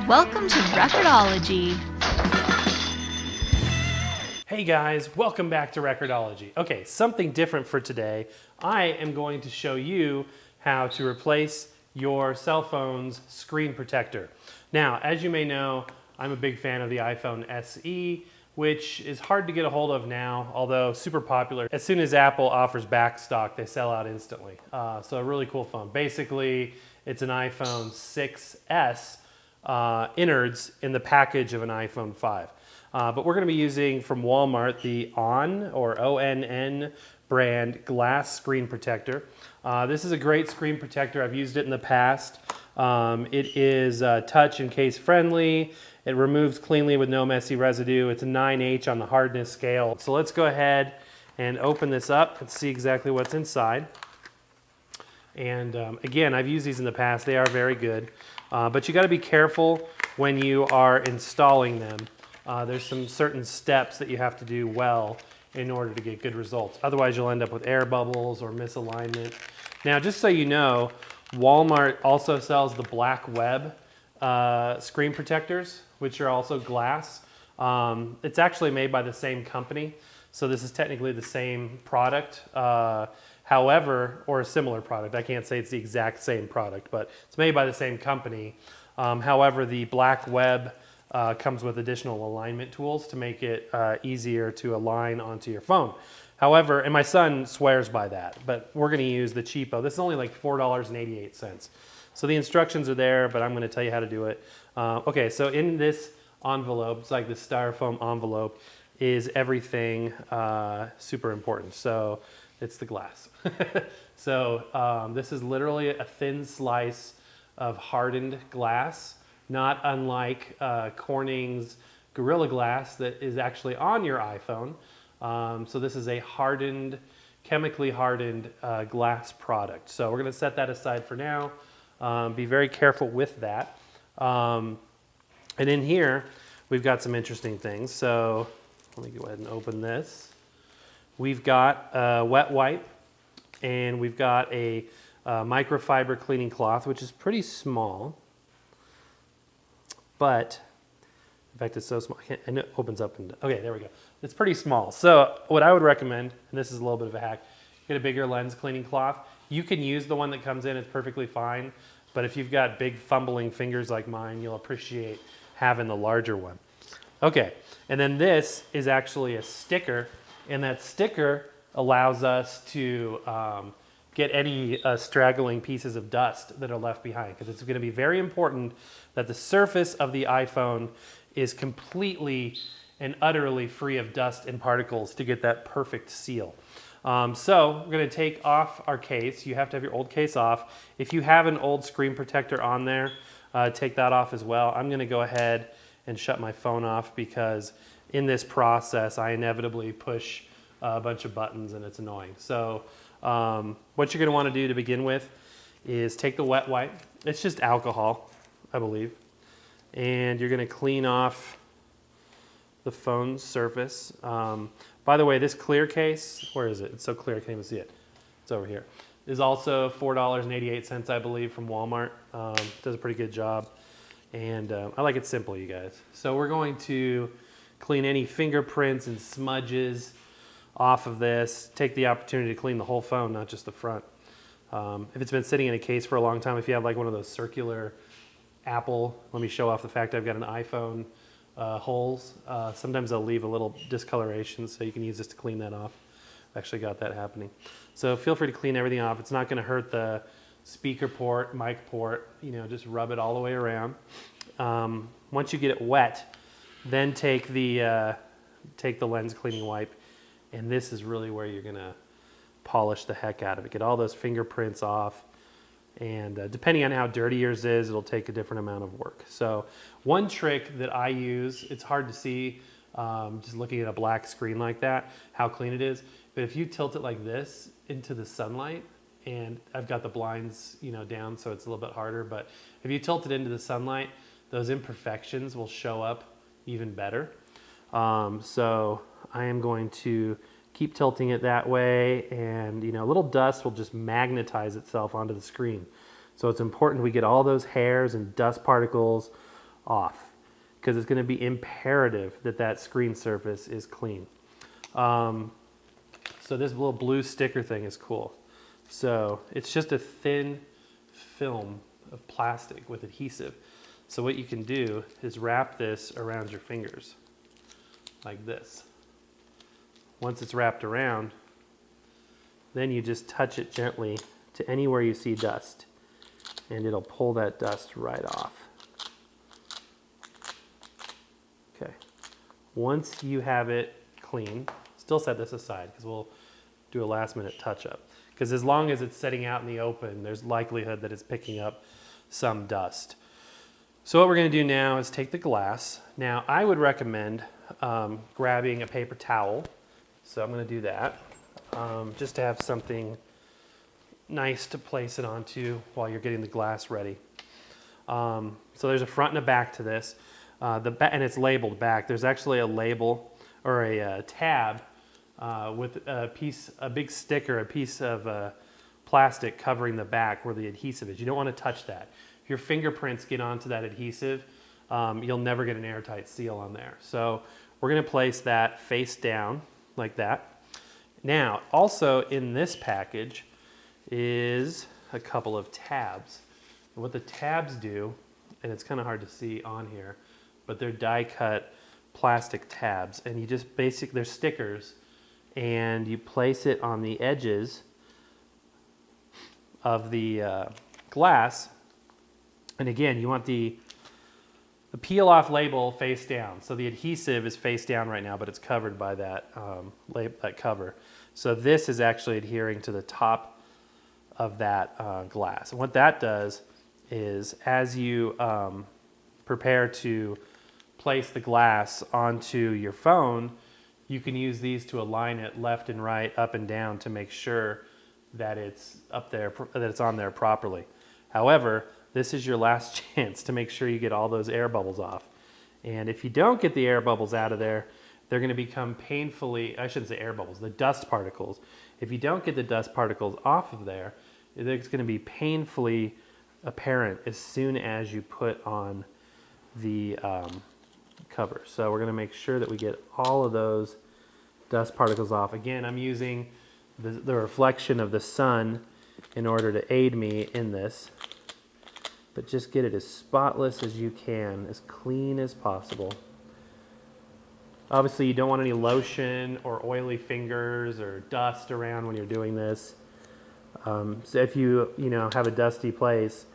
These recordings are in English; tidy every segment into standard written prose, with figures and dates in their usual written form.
Welcome to Record-ology. Hey guys, welcome back to Record-ology. Okay, something different for today. I am going to show you how to replace your cell phone's screen protector. Now, as you may know, I'm a big fan of the iPhone SE, which is hard to get a hold of now, although super popular. As soon as Apple offers back stock, they sell out instantly. So a really cool phone. Basically, it's an iPhone 6S innards in the package of an iPhone 5. But we're going to be using from Walmart the ONN brand glass screen protector. This is a great screen protector. I've used it in the past. It is touch and case friendly. It removes cleanly with no messy residue. It's a 9H on the hardness scale. So let's go ahead and open this up and see exactly what's inside. And again, I've used these in the past. They are very good. But you got to be careful when you are installing them. There's some certain steps that you have to do well in order to get good results. Otherwise, you'll end up with air bubbles or misalignment. Now, just so you know, Walmart also sells the black web screen protectors, which are also glass. It's actually made by the same company, so this is technically the same product. However, or a similar product. I can't say it's the exact same product, but it's made by the same company. However, the black web comes with additional alignment tools to make it easier to align onto your phone. However, and my son swears by that, but we're going to use the cheapo. This is only like $4.88. So the instructions are there, but I'm going to tell you how to do it. Okay, so in this envelope, it's like the styrofoam envelope, is everything super important. So it's the glass. So this is literally a thin slice of hardened glass, not unlike Corning's Gorilla Glass that is actually on your iPhone. So this is a hardened, chemically hardened glass product. So we're going to set that aside for now. Be very careful with that. And in here, we've got some interesting things. So let me go ahead and open this. We've got a wet wipe, and we've got a microfiber cleaning cloth, which is pretty small. But, in fact, it's so small, and it opens up. Okay, there we go. It's pretty small. So what I would recommend, and this is a little bit of a hack, get a bigger lens cleaning cloth. You can use the one that comes in. It's perfectly fine. But if you've got big fumbling fingers like mine, you'll appreciate having the larger one. Okay, and then this is actually a sticker, and that sticker allows us to get any straggling pieces of dust that are left behind, because it's going to be very important that the surface of the iPhone is completely and utterly free of dust and particles to get that perfect seal. So we're going to take off our case. You have to have your old case off. If you have an old screen protector on there, take that off as well. I'm going to go ahead and shut my phone off because in this process I inevitably push a bunch of buttons and it's annoying. So what you're going to want to do to begin with is take the wet wipe. It's just alcohol, I believe. And you're going to clean off the phone's surface. By the way, this clear case, where is it? It's so clear I can't even see it. It's over here. Is also $4.88, I believe, from Walmart. Does a pretty good job. And I like it simple, you guys. So we're going to clean any fingerprints and smudges off of this. Take the opportunity to clean the whole phone, not just the front. If it's been sitting in a case for a long time, if you have like one of those circular Apple, let me show off the fact I've got an iPhone holes. Sometimes they'll leave a little discoloration, so you can use this to clean that off. I've actually got that happening. So feel free to clean everything off. It's not going to hurt the speaker port, mic port. You know, just rub it all the way around. Once you get it wet, then take the lens cleaning wipe, and this is really where you're going to polish the heck out of it. Get all those fingerprints off. And depending on how dirty yours is, it'll take a different amount of work. So one trick that I use, it's hard to see just looking at a black screen like that, how clean it is. But if you tilt it like this into the sunlight, and I've got the blinds, down, so it's a little bit harder. But if you tilt it into the sunlight, those imperfections will show up even better. So I am going to keep tilting it that way, and a little dust will just magnetize itself onto the screen. So it's important we get all those hairs and dust particles off because it's going to be imperative that that screen surface is clean. So this little blue sticker thing is cool. So it's just a thin film of plastic with adhesive. So what you can do is wrap this around your fingers like this. Once it's wrapped around, then you just touch it gently to anywhere you see dust, and it'll pull that dust right off. Okay. Once you have it clean, still set this aside because we'll do a last minute touch up. Because as long as it's sitting out in the open, there's likelihood that it's picking up some dust. So what we're going to do now is take the glass. Now I would recommend grabbing a paper towel. So I'm going to do that just to have something nice to place it onto while you're getting the glass ready. So there's a front and a back to this. And it's labeled back. There's actually a label or a tab with a big sticker, a piece of plastic covering the back where the adhesive is. You don't want to touch that. If your fingerprints get onto that adhesive, you'll never get an airtight seal on there. So we're going to place that face down like that. Now, also in this package is a couple of tabs. And what the tabs do, and it's kind of hard to see on here, but they're die-cut plastic tabs, and you just they're stickers, and you place it on the edges of the glass. And again, you want the peel-off label face down. So the adhesive is face down right now, but it's covered by that that cover. So this is actually adhering to the top of that glass. And what that does is, as you prepare to place the glass onto your phone, you can use these to align it left and right, up and down, to make sure that it's up there, that it's on there properly. However, this is your last chance to make sure you get all those air bubbles off. And if you don't get the air bubbles out of there, they're going to become painfully, I shouldn't say air bubbles, the dust particles. If you don't get the dust particles off of there, it's going to be painfully apparent as soon as you put on the cover. So we're going to make sure that we get all of those dust particles off. Again, I'm using the reflection of the sun in order to aid me in this. But just get it as spotless as you can, as clean as possible. Obviously, you don't want any lotion or oily fingers or dust around when you're doing this. So if you have a dusty place,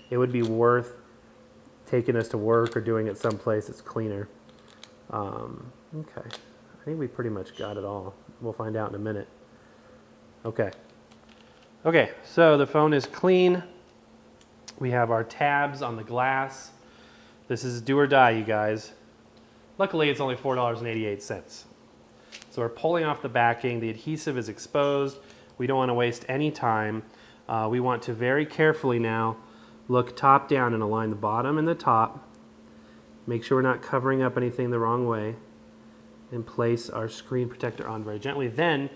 it would be worth taking this to work or doing it someplace that's cleaner. Okay, I think we pretty much got it all. We'll find out in a minute. Okay, so the phone is clean. We have our tabs on the glass. This is do or die, you guys. Luckily, it's only $4.88. So we're pulling off the backing. The adhesive is exposed. We don't want to waste any time. We want to very carefully now look top down and align the bottom and the top. Make sure we're not covering up anything the wrong way. And place our screen protector on very gently. Then,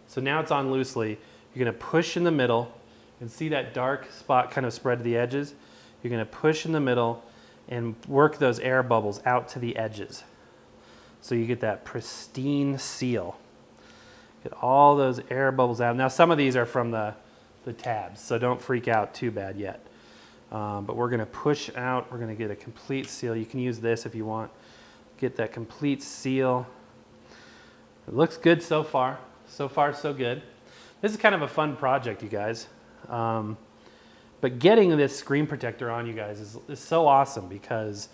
so now it's on loosely. You're going to push in the middle. And see that dark spot kind of spread to the edges? You're going to push in the middle and work those air bubbles out to the edges. So you get that pristine seal. Get all those air bubbles out. Now some of these are from the tabs, so don't freak out too bad yet. But we're going to push out. We're going to get a complete seal. You can use this if you want. Get that complete seal. It looks good so far. So far, so good. This is kind of a fun project, you guys. But getting this screen protector on, you guys, is so awesome because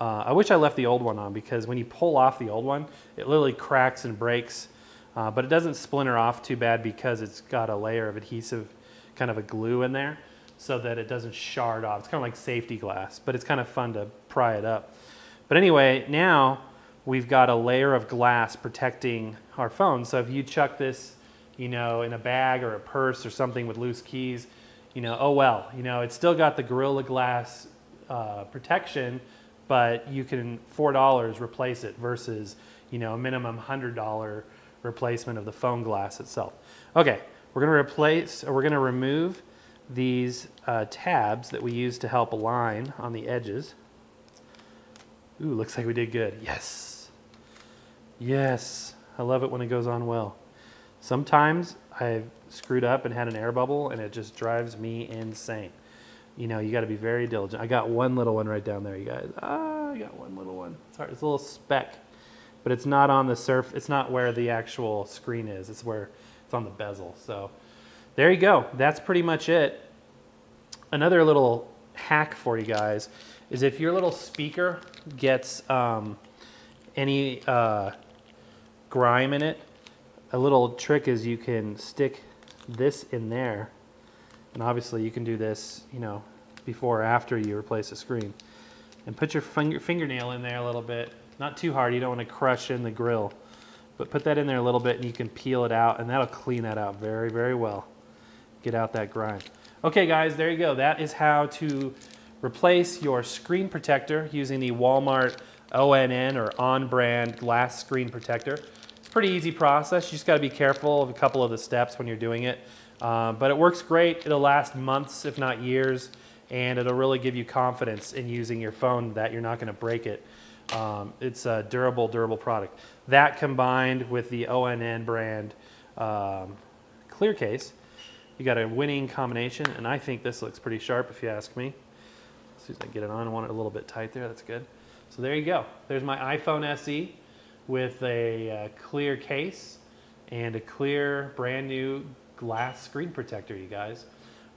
I wish I left the old one on, because when you pull off the old one, it literally cracks and breaks, but it doesn't splinter off too bad because it's got a layer of adhesive, kind of a glue in there, so that it doesn't shard off. It's kind of like safety glass, but it's kind of fun to pry it up. But anyway, now we've got a layer of glass protecting our phone. So if you chuck this in a bag or a purse or something with loose keys, oh well, it's still got the Gorilla Glass protection, but you can $4 replace it versus, a minimum $100 replacement of the phone glass itself. Okay, we're going to remove these tabs that we use to help align on the edges. Ooh, looks like we did good. Yes. Yes. I love it when it goes on well. Sometimes I've screwed up and had an air bubble, and it just drives me insane. You know, you got to be very diligent. I got one little one right down there, you guys. I got one little one. Sorry, it's a little speck, but it's not on the surface. It's not where the actual screen is. It's where it's on the bezel. So there you go. That's pretty much it. Another little hack for you guys is if your little speaker gets any grime in it, a little trick is you can stick this in there, and obviously you can do this, you know, before or after you replace the screen, and put your fingernail in there a little bit, not too hard, you don't want to crush in the grill, but put that in there a little bit and you can peel it out, and that'll clean that out very, very well. Get out that grime. Okay guys, there you go. That is how to replace your screen protector using the Walmart ONN or on-brand glass screen protector. It's a pretty easy process. You just got to be careful of a couple of the steps when you're doing it. But it works great. It'll last months, if not years, and it'll really give you confidence in using your phone that you're not going to break it. It's a durable product. That combined with the ONN brand clear case, you got a winning combination, and I think this looks pretty sharp if you ask me. As soon as I get it on, I want it a little bit tight there. That's good. So there you go. There's my iPhone SE with a clear case and a clear brand new glass screen protector, you guys.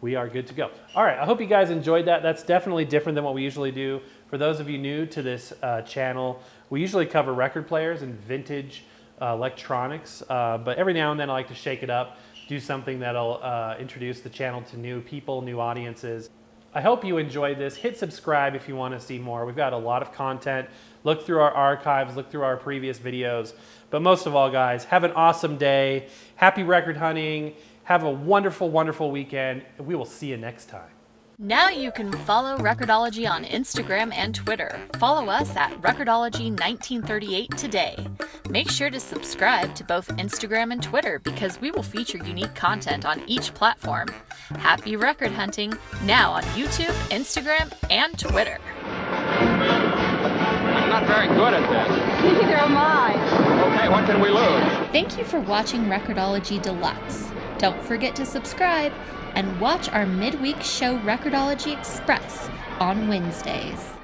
We are good to go. All right, I hope you guys enjoyed that. That's definitely different than what we usually do. For those of you new to this channel, we usually cover record players and vintage electronics, but every now and then I like to shake it up, do something that'll introduce the channel to new people, new audiences. I hope you enjoyed this. Hit subscribe if you want to see more. We've got a lot of content. Look through our archives, look through our previous videos. But most of all, guys, have an awesome day. Happy record hunting. Have a wonderful, wonderful weekend. We will see you next time. Now you can follow Record-ology on Instagram and Twitter. Follow us at Record-ology1938 today. Make sure to subscribe to both Instagram and Twitter because we will feature unique content on each platform. Happy record hunting now on YouTube, Instagram, and Twitter. I'm not very good at this. Neither am I. Okay, what can we lose? Thank you for watching Record-ology Deluxe. Don't forget to subscribe and watch our midweek show Record-ology Express on Wednesdays.